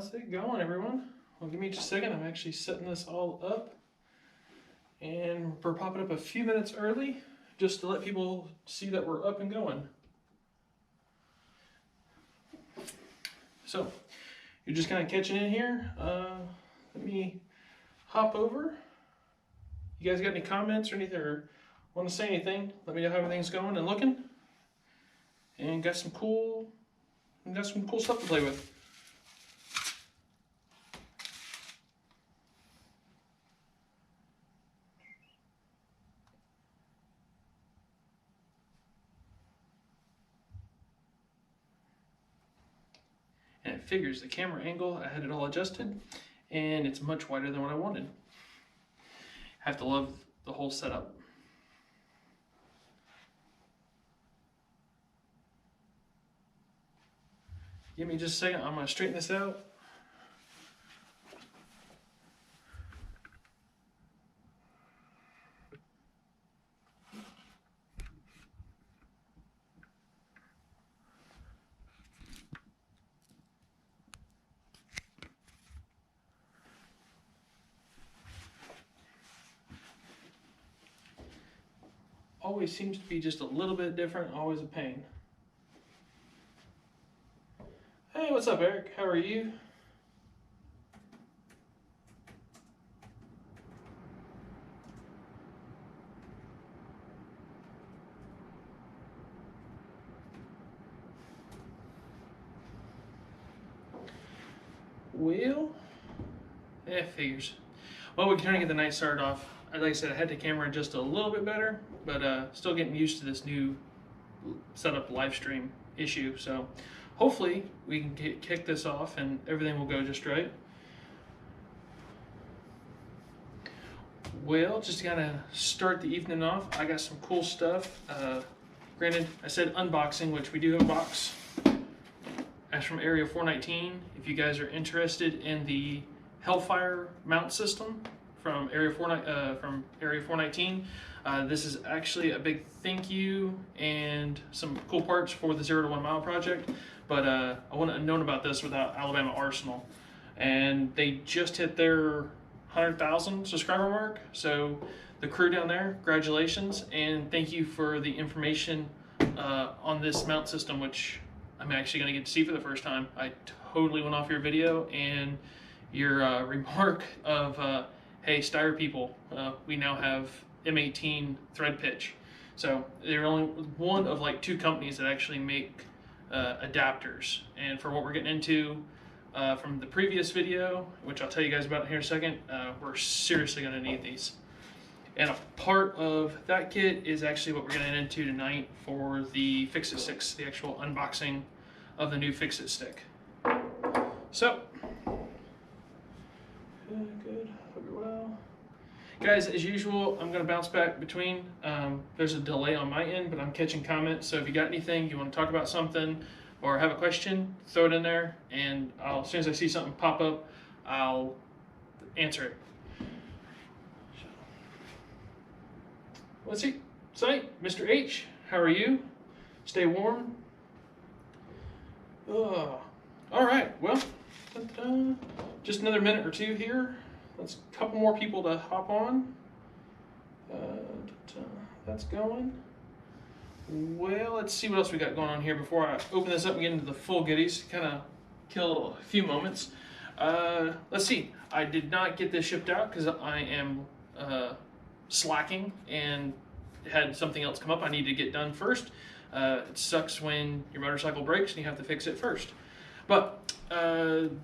How's it going, everyone? Well, give me just a second. I'm actually setting this all up, and we're popping up a few minutes early just to let people see that we're up and going. So, you're just kind of catching in here. Let me hop over. You guys got any comments or anything, or want to say anything? Let me know how everything's going and looking. And got some cool stuff to play with. And it figures the camera angle, I had it all adjusted, and it's much wider than what I wanted. Have to love the whole setup. Give me just a second, I'm going to straighten this out. Always seems to be just a little bit different, always a pain. Hey, what's up, Eric? How are you? Well, figures. Well, we can try to get the night started off. Like I said, I had the camera just a little bit better, but still getting used to this new setup live stream issue. So hopefully we can kick this off and everything will go just right. Well, just to kind of start the evening off, I got some cool stuff. Granted, I said unboxing, which we do have a box. That's from Area 419. If you guys are interested in the HellFire mount system from Area 419, this is actually a big thank you and some cool parts for the 0 to 1 mile project. But I wouldn't have known about this without Alabama Arsenal, and they just hit their 100,000 subscriber mark. So the crew down there, congratulations, and thank you for the information on this mount system, which I'm actually going to get to see for the first time. I totally went off your video and your remark of hey, Steyr people, we now have M18 thread pitch. So they're only one of like 2 companies that actually make adapters. And for what we're getting into from the previous video, which I'll tell you guys about here in a second, we're seriously going to need these. And a part of that kit is actually what we're going to get into tonight for the Fixit 6, the actual unboxing of the new Fixit stick. So, good, hope you're well. Guys, as usual, I'm going to bounce back between. There's a delay on my end, but I'm catching comments. So if you got anything, you want to talk about something, or have a question, throw it in there, and as soon as I see something pop up, I'll answer it. Let's see. Site, Mr. H, how are you? Stay warm. All right, well, just another minute or two here. Let's a couple more people to hop on. That's going. Well, let's see what else we got going on here before I open this up and get into the full goodies. Kind of kill a few moments. Let's see. I did not get this shipped out because I am slacking and had something else come up I need to get done first. It sucks when your motorcycle breaks and you have to fix it first. But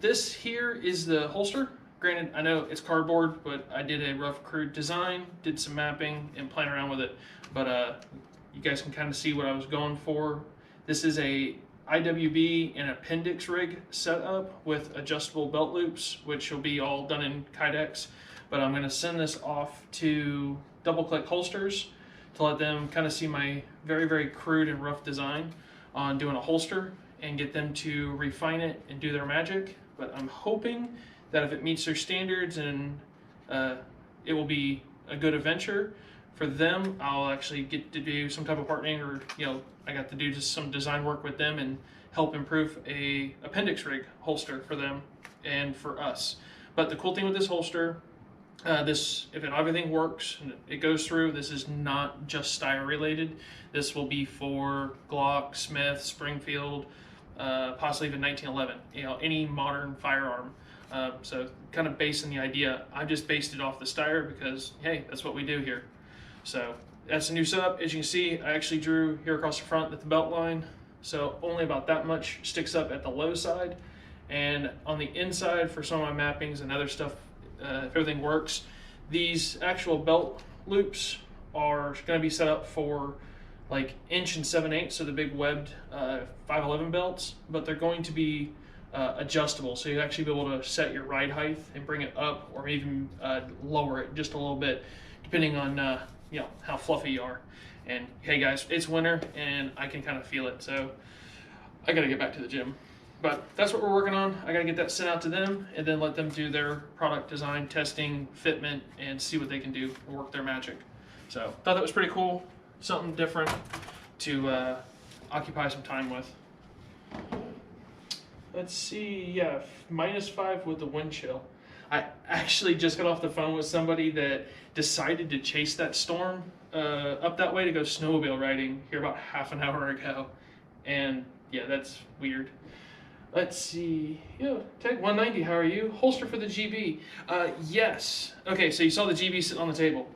this here is the holster. Granted, I know it's cardboard, but I did a rough crude design, did some mapping, and playing around with it. But you guys can kind of see what I was going for. This is a IWB and appendix rig setup with adjustable belt loops, which will be all done in Kydex. But I'm going to send this off to Double Click Holsters to let them kind of see my very, very crude and rough design on doing a holster and get them to refine it and do their magic. But I'm hoping that if it meets their standards and it will be a good adventure for them, I'll actually get to do some type of partnering, or I got to do just some design work with them and help improve a appendix rig holster for them. and for us. But the cool thing with this holster, if everything works and it goes through, this is not just Steyr related. This will be for Glock, Smith, Springfield, possibly even 1911. You know, any modern firearm. So kind of basing the idea, I've just based it off the Steyr because hey, that's what we do here. So that's a new setup. As you can see, I actually drew here across the front at the belt line. So only about that much sticks up at the low side. And on the inside for some of my mappings and other stuff, if everything works, these actual belt loops are going to be set up for like 1 7/8 inch, so the big webbed 511 belts, but they're going to be adjustable, so you actually be able to set your ride height and bring it up or even lower it just a little bit, depending on you know, how fluffy you are. And hey guys, it's winter and I can kind of feel it, so I gotta get back to the gym. But that's what we're working on. I gotta get that sent out to them and then let them do their product design, testing, fitment, and see what they can do and work their magic. So thought that was pretty cool, something different to occupy some time with. Let's see, yeah, -5 with the wind chill. I actually just got off the phone with somebody that decided to chase that storm up that way to go snowmobile riding here about half an hour ago. And yeah, that's weird. Let's see, yeah, Tag 190, how are you? Holster for the GB. Yes. Okay, so you saw the GB sitting on the table.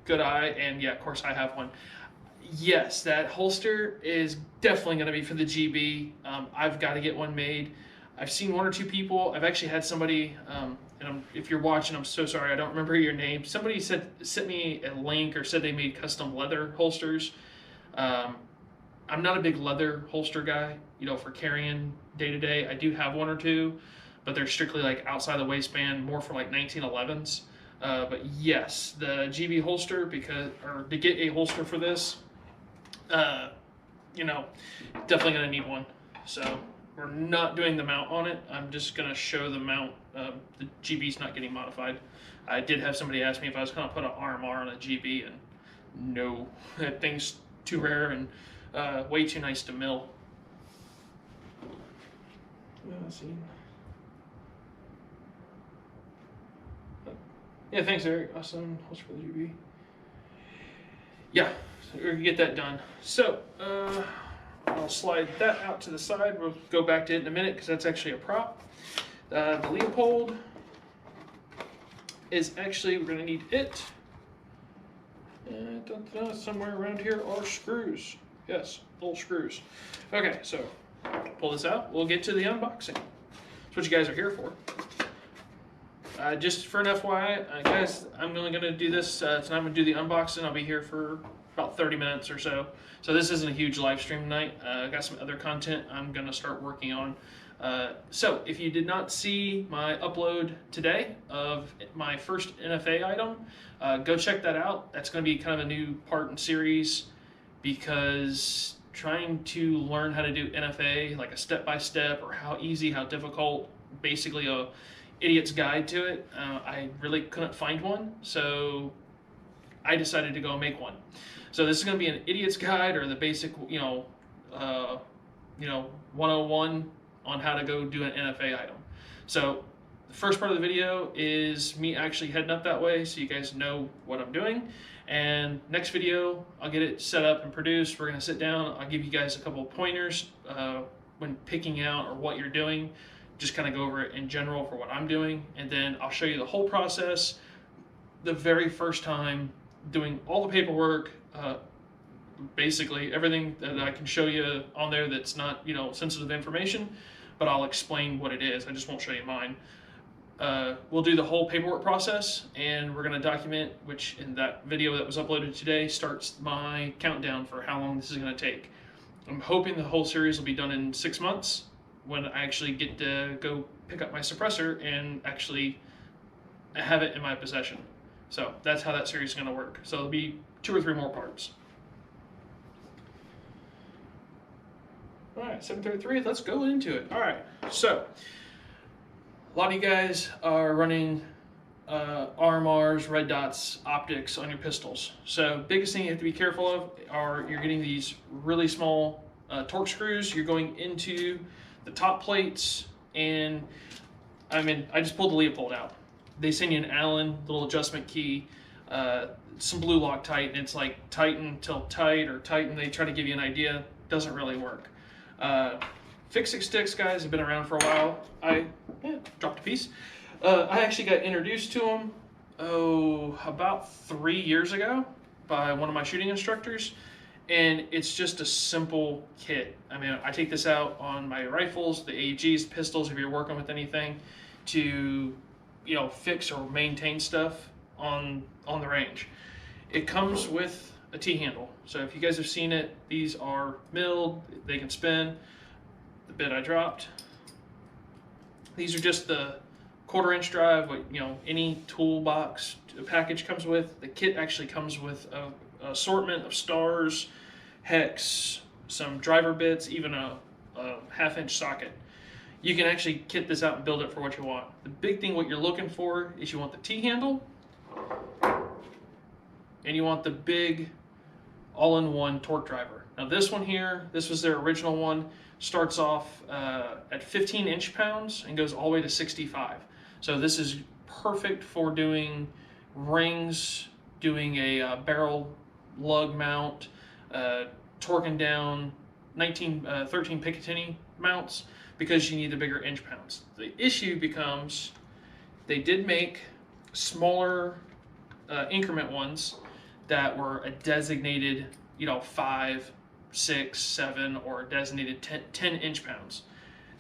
Good eye, and yeah, of course I have one. Yes, that holster is definitely going to be for the GB. I've got to get one made. I've seen 1 or 2 people. I've actually had somebody, and if you're watching, I'm so sorry, I don't remember your name. Somebody sent me a link or said they made custom leather holsters. I'm not a big leather holster guy, you know, for carrying day to day. I do have 1 or 2, but they're strictly like outside the waistband, more for like 1911s. But yes, the GB holster, to get a holster for this, you know, definitely gonna need one. So we're not doing the mount on it. I'm just gonna show the mount. The GB's not getting modified. I did have somebody ask me if I was gonna put an RMR on a GB, and no, that thing's too rare and way too nice to mill. Yeah, thanks, Eric. Awesome. Holster for the GB. Yeah, so we're gonna get that done. So I'll slide that out to the side. We'll go back to it in a minute because that's actually a prop. The Leopold is actually, we're gonna need it. Somewhere around here are screws. Yes, little screws. Okay, so pull this out. We'll get to the unboxing. That's what you guys are here for. Just for an FYI, guys, I'm only going to do this tonight. I'm going to do the unboxing. I'll be here for about 30 minutes or so. So this isn't a huge live stream tonight. I got some other content I'm going to start working on. So if you did not see my upload today of my first NFA item, go check that out. That's going to be kind of a new part and series, because trying to learn how to do NFA, like a step-by-step or how easy, how difficult, basically a idiot's guide to it, I really couldn't find one, so I decided to go make one. So this is going to be an idiot's guide, or the basic, 101 on how to go do an NFA item. So the first part of the video is me actually heading up that way, so you guys know what I'm doing. And next video, I'll get it set up and produced. We're going to sit down. I'll give you guys a couple of pointers when picking out or what you're doing. Just kind of go over it in general for what I'm doing, and then I'll show you the whole process the very first time, doing all the paperwork, basically everything that I can show you on there that's not, sensitive information, but I'll explain what it is. I just won't show you mine. We'll do the whole paperwork process, and we're going to document, which in that video that was uploaded today starts my countdown for how long this is going to take. I'm hoping the whole series will be done in 6 months, when I actually get to go pick up my suppressor and actually have it in my possession. So that's how that series is going to work. So it'll be 2 or 3 more parts. All right, 7:33, let's go into it. All right, so a lot of you guys are running RMRs, red dots, optics on your pistols. So biggest thing you have to be careful of are you're getting these really small torque screws. You're going into the top plates, and I mean, I just pulled the Leopold out. They send you an Allen little adjustment key, some blue Loctite, and it's like tighten till tight or tighten. They try to give you an idea. Doesn't really work. Fixit sticks, guys, have been around for a while. I dropped a piece. I actually got introduced to them, about 3 years ago by one of my shooting instructors. And it's just a simple kit. I mean, I take this out on my rifles, the AUGs, pistols, if you're working with anything, to, you know, fix or maintain stuff on the range. It comes with a T-handle. So if you guys have seen it, these are milled, they can spin. The bit I dropped. These are just the 1/4 inch drive, what, you know, any toolbox package comes with. The kit actually comes with a assortment of stars, hex, some driver bits, even a 1/2 inch socket. You can actually kit this out and build it for what you want. The big thing, what you're looking for, is you want the T-handle, and you want the big all-in-one torque driver. Now this one here, this was their original one, starts off at 15 inch-pounds and goes all the way to 65. So this is perfect for doing rings, doing a barrel lug mount, torquing down 13 Picatinny mounts, because you need the bigger inch pounds. The issue becomes they did make smaller increment ones that were a designated, you know, 5, 6, 7, or designated 10 inch pounds.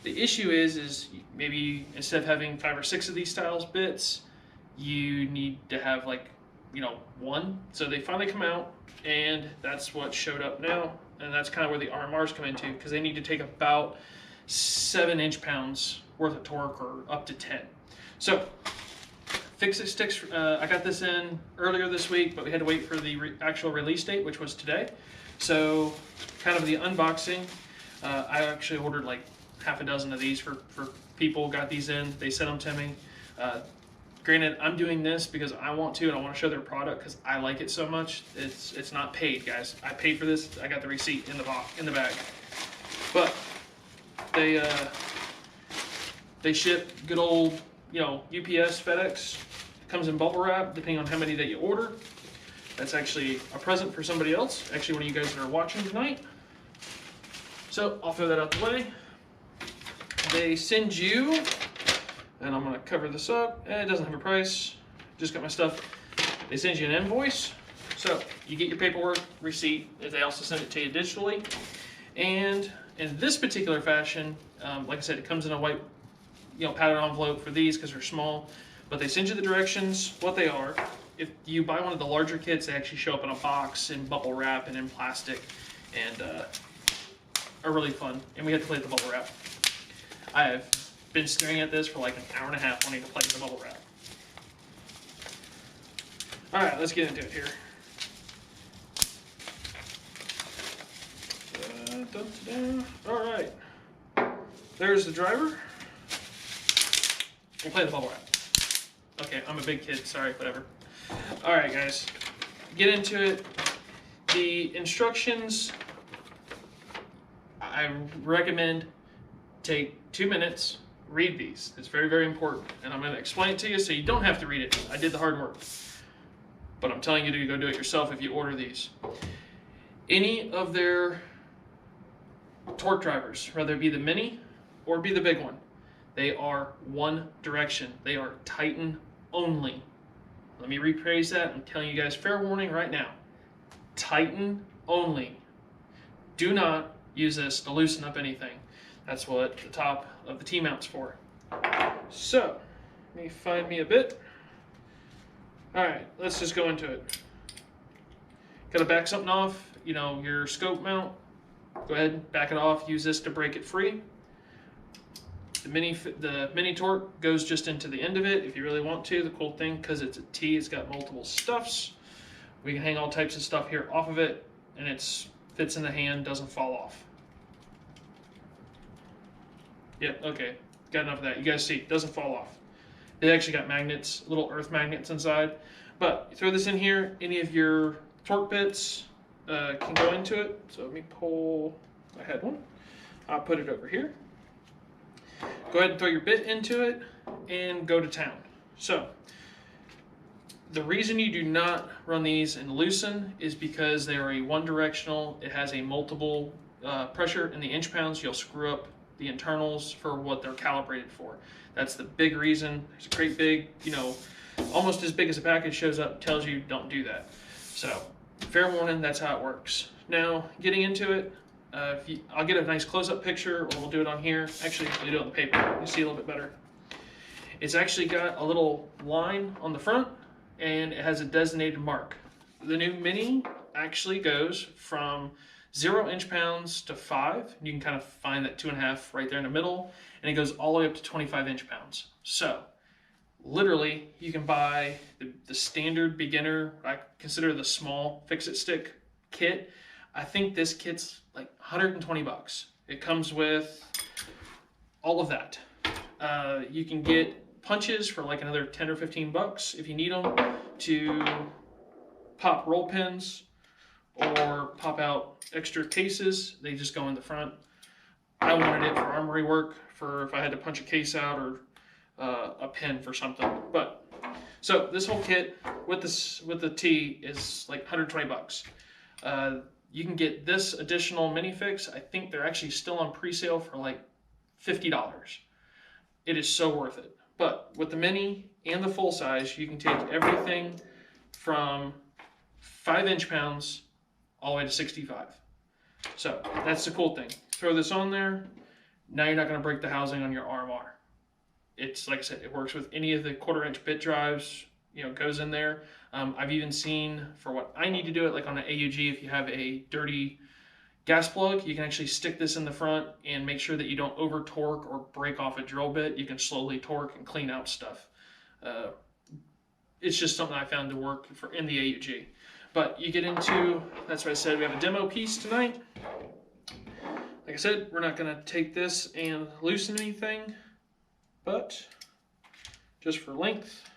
The issue is maybe instead of having 5 or 6 of these styles bits, you need to have, like, you know, 1. So they finally come out, and that's what showed up now, and that's kind of where the RMRs come into, because they need to take about 7 inch pounds worth of torque, or up to 10. So Fixit sticks, I got this in earlier this week, but we had to wait for the actual release date, which was today. So kind of the unboxing, I actually ordered like 6 of these for people, got these in, they sent them to me. Granted, I'm doing this because I want to, and I want to show their product because I like it so much. It's not paid, guys. I paid for this. I got the receipt in the bag. But they ship good old, you know, UPS, FedEx. Comes in bubble wrap, depending on how many that you order. That's actually a present for somebody else. Actually, one of you guys that are watching tonight. So I'll throw that out the way. They send you, and I'm gonna cover this up. It doesn't have a price. Just got my stuff. They send you an invoice. So you get your paperwork, receipt. They also send it to you digitally. And in this particular fashion, like I said, it comes in a white, you know, padded envelope for these because they're small. But they send you the directions, what they are. If you buy one of the larger kits, they actually show up in a box, in bubble wrap, and in plastic, and are really fun. And we had to play with the bubble wrap. I have been staring at this for like an hour and a half wanting to play with the bubble wrap. All right, let's get into it here. All right, there's the driver. We'll play the bubble wrap. Okay, I'm a big kid, sorry, whatever. All right, guys, get into it. The instructions, I recommend take 2 minutes, read these. It's very, very important. And I'm going to explain it to you so you don't have to read it. I did the hard work. But I'm telling you to go do it yourself if you order these. Any of their torque drivers, whether it be the mini or be the big one, they are one direction. They are Titan only. Let me rephrase that. I'm telling you guys, fair warning right now. Titan only. Do not use this to loosen up anything. That's what the top of the T-mount's for. So, let me find me a bit. Alright, let's just go into it. Gotta back something off, you know, your scope mount. Go ahead, back it off, use this to break it free. The mini torque goes just into the end of it if you really want to. The cool thing, because it's a T, it's got multiple stuffs. We can hang all types of stuff here off of it, and it fits in the hand, doesn't fall off. Yep, okay, got enough of that. You guys see, it doesn't fall off. They actually got magnets, little earth magnets inside. But throw this in here, any of your torque bits can go into it. So let me pull, I had one. I'll put it over here. Go ahead and throw your bit into it, and go to town. So the reason you do not run these in loosen is because they are a one directional. It has a multiple pressure in the inch pounds. You'll screw up the internals for what they're calibrated for. That's the big reason. There's a great big, you know, almost as big as a package shows up, tells you don't do that. So fair warning, that's how it works. Now getting into it, I'll get a nice close-up picture, or we'll do it on here. Actually, we'll do it on the paper. You see a little bit better. It's actually got a little line on the front, and it has a designated mark. The new Mini actually goes from 0 inch pounds to 5. You can kind of find that 2.5 right there in the middle, and it goes all the way up to 25 inch pounds. So literally, you can buy the standard beginner, I consider the small Fixit stick kit. I think this kit's like 120 bucks. It comes with all of that. You can get punches for like another 10 or 15 bucks if you need them to pop roll pins or pop out extra cases. They just go in the front. I wanted it for armory work, for if I had to punch a case out, or a pin for something. But so this whole kit with the T is like 120 bucks. You can get this additional minifix. I think they're actually still on pre-sale for like $50. It is so worth it. But with the mini and the full size, you can take everything from 5 inch pounds all the way to 65. So that's the cool thing. Throw this on there. Now you're not going to break the housing on your RMR. It's, like I said, it works with any of the 1/4 inch bit drives, you know, goes in there. I've even seen, for what I need to do it, like on an AUG, if you have a dirty gas plug, you can actually stick this in the front and make sure that you don't over torque or break off a drill bit. You can slowly torque and clean out stuff. It's just something I found to work for in the AUG. But you get into, that's what I said, we have a demo piece tonight. Like I said, we're not going to take this and loosen anything, but just for length,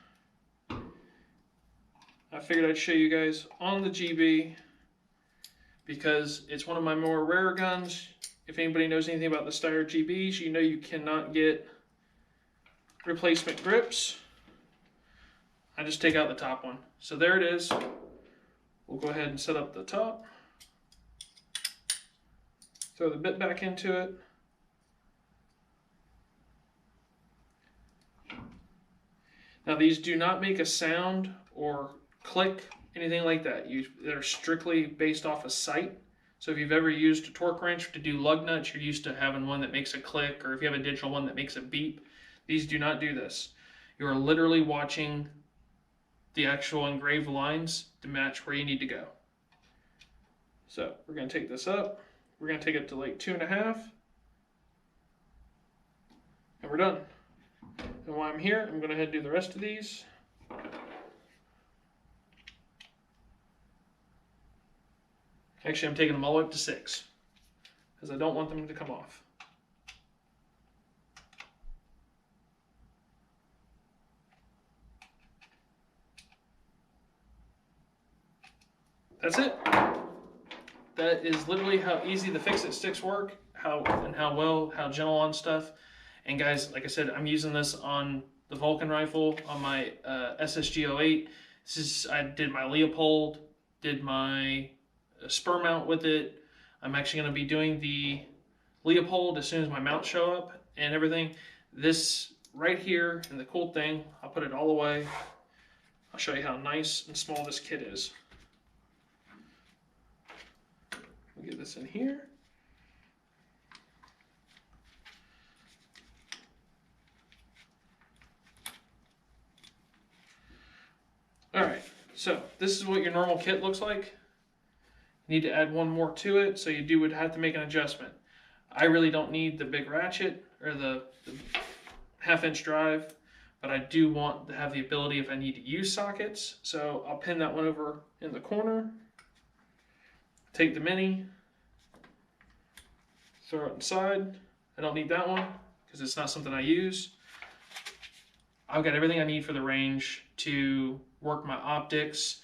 I figured I'd show you guys on the GB because it's one of my more rare guns. If anybody knows anything about the Steyr GBs, you know you cannot get replacement grips. I just take out the top one. So there it is. We'll go ahead and set up the top. Throw the bit back into it. Now these do not make a sound or click, anything like that. They're strictly based off of sight. So if you've ever used a torque wrench to do lug nuts, you're used to having one that makes a click, or if you have a digital one that makes a beep. These do not do this. You are literally watching the actual engraved lines to match where you need to go. So we're going to take this up. We're going to take it to like 2.5. And we're done. And while I'm here, I'm going to go ahead and do the rest of these. Actually, I'm taking them all the way up to 6 because I don't want them to come off. That's it. That is literally how easy the Fixit sticks work, how gentle on stuff. And guys, like I said, I'm using this on the Vulcan rifle on my SSG-08. I did my Leopold, did my spur mount with it. I'm actually going to be doing the Leopold as soon as my mounts show up and everything. This right here, and the cool thing, I'll put it all away. I'll show you how nice and small this kit is. We'll get this in here. All right, so this is what your normal kit looks like. You need to add one more to it, so you would have to make an adjustment. I really don't need the big ratchet or the 1/2 inch drive, but I do want to have the ability if I need to use sockets. So I'll pin that one over in the corner, take the mini, throw it inside. I don't need that one because it's not something I use. I've got everything I need for the range to work my optics.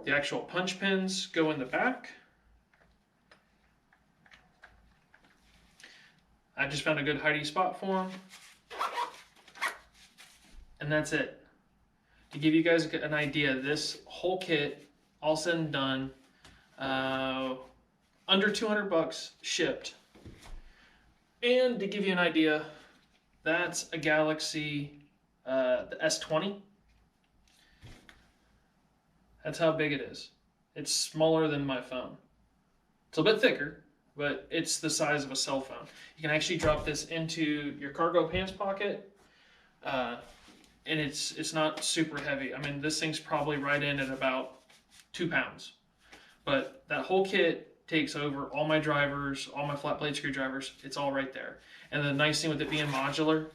The actual punch pins go in the back. I just found a good hiding spot for them. and that's it. To give you guys an idea, this whole kit, all said and done, under 200 bucks shipped. And to give you an idea, that's a Galaxy, the S20. That's how big it is. It's smaller than my phone. It's a bit thicker, but it's the size of a cell phone. You can actually drop this into your cargo pants pocket, and it's not super heavy. I mean, this thing's probably right in at about 2 pounds. But that whole kit takes over all my drivers, all my flat blade screwdrivers. It's all right there. And the nice thing with it being modular,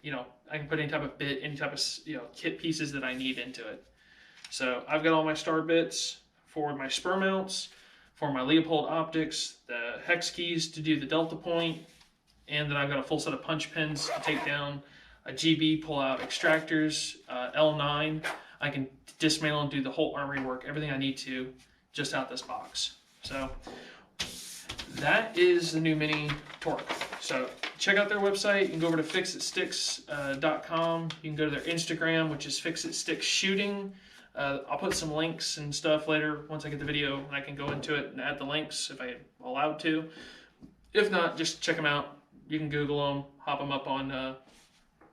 you know, I can put any type of bit, any type of, you know, kit pieces that I need into it. So I've got all my star bits for my spur mounts, for my Leopold optics, the hex keys to do the delta point, and then I've got a full set of punch pins to take down a GB, pull out extractors, L9. I can dismantle and do the whole armory work, everything I need to, just out this box. So that is the new Mini Torque. So check out their website. You can go over to fixitsticks.com. You can go to their Instagram, which is fixitsticks.shooting. I'll put some links and stuff later once I get the video, and I can go into it and add the links if I'm allowed to. If not, just check them out. You can Google them, hop them up on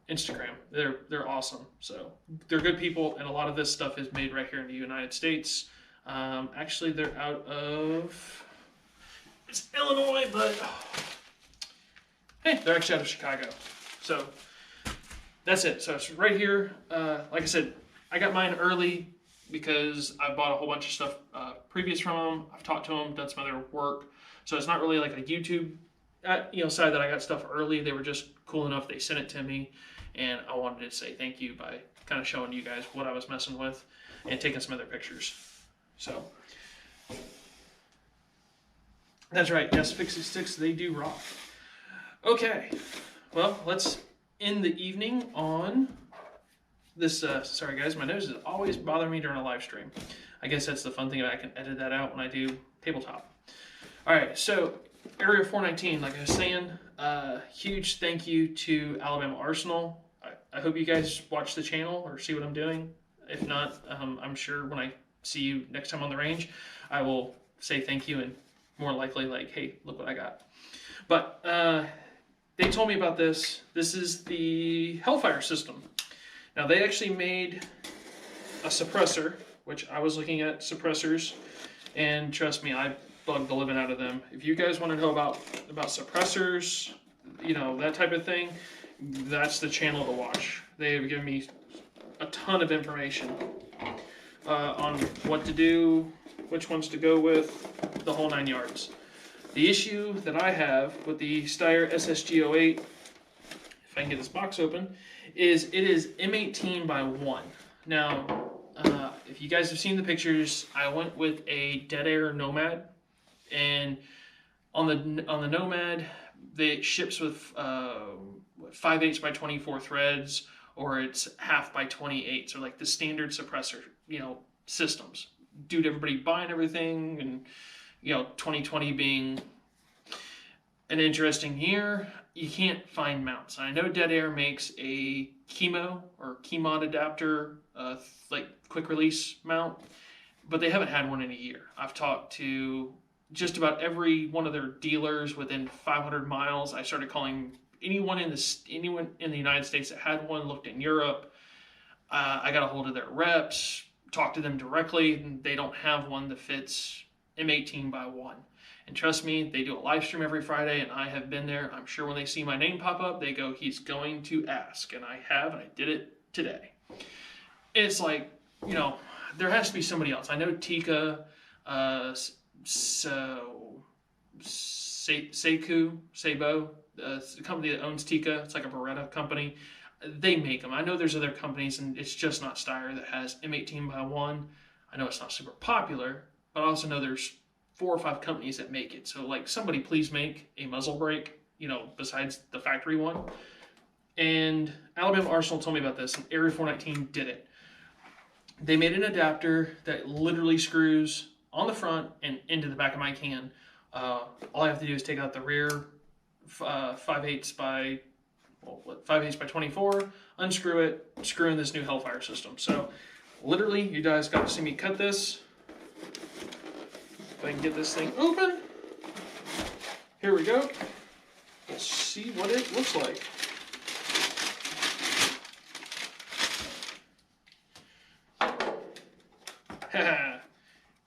Instagram. They're awesome. So they're good people, and a lot of this stuff is made right here in the United States. Actually, they're out of it's Illinois, but hey, they're actually out of Chicago. So that's it. So it's right here. Like I said, I got mine early because I bought a whole bunch of stuff previous from them. I've talked to them, done some other work. So it's not really like a YouTube side that I got stuff early. They were just cool enough. They sent it to me, and I wanted to say thank you by kind of showing you guys what I was messing with and taking some other pictures. So that's right. Yes, Fixit Sticks, they do rock. Okay, well, let's end the evening on this. Sorry guys, my nose is always bothering me during a live stream. I guess that's the fun thing. I can edit that out when I do tabletop. All right, so Area 419, like I was saying, huge thank you to Alabama Arsenal. I hope you guys watch the channel or see what I'm doing. If not, I'm sure when I see you next time on the range, I will say thank you and more likely like, hey, look what I got. But they told me about this. This is the HellFire system. Now they actually made a suppressor, which I was looking at suppressors, and trust me, I bugged the living out of them. If you guys want to know about suppressors, you know, that type of thing, that's the channel to watch. They have given me a ton of information on what to do, which ones to go with, the whole 9 yards. The issue that I have with the Steyr SSG08, if I can get this box open, is it is M18 by 1. Now, if you guys have seen the pictures, I went with a Dead Air Nomad, and on the Nomad, it ships with 5/8 by 24 threads, or it's half by 28, so like the standard suppressor, you know, systems. Due to everybody buying everything, and you know, 2020 being an interesting year, you can't find mounts. I know Dead Air makes a chemo or Chemod adapter, like quick release mount, but they haven't had one in a year. I've talked to just about every one of their dealers within 500 miles. I started calling anyone in the United States that had one, looked in Europe. I got a hold of their reps, talked to them directly, and they don't have one that fits M18 by 1. And trust me, they do a live stream every Friday, and I have been there. I'm sure when they see my name pop up, they go, he's going to ask. And I have, and I did it today. It's like, you know, there has to be somebody else. I know Tika, Seibo, the company that owns Tika, it's like a Beretta company. They make them. I know there's other companies, and it's just not Steyr that has M18 by 1. I know it's not super popular, but I also know there's 4 or 5 companies that make it. So, like, somebody please make a muzzle brake, you know, besides the factory one. And Alabama Arsenal told me about this, and Area 419 did it. They made an adapter that literally screws on the front and into the back of my can. All I have to do is take out the rear 5/8 by well, 5/8 by 24, unscrew it, screw in this new HellFire system. So literally, you guys got to see me cut this. If I can get this thing open. Here we go. Let's see what it looks like.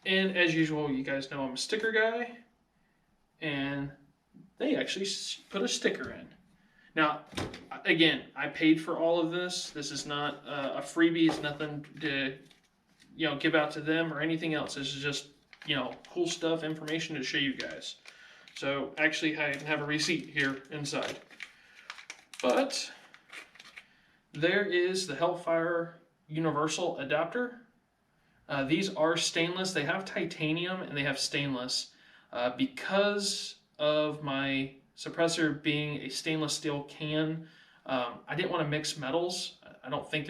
And as usual, you guys know I'm a sticker guy. And they actually put a sticker in. Now, again, I paid for all of this. This is not a freebie. It's nothing to, give out to them or anything else. This is just, cool stuff, information to show you guys. So actually, I have a receipt here inside. But there is the HellFire Universal Adapter. These are stainless. They have titanium and they have stainless. Because of my suppressor being a stainless steel can, I didn't want to mix metals. I don't think there's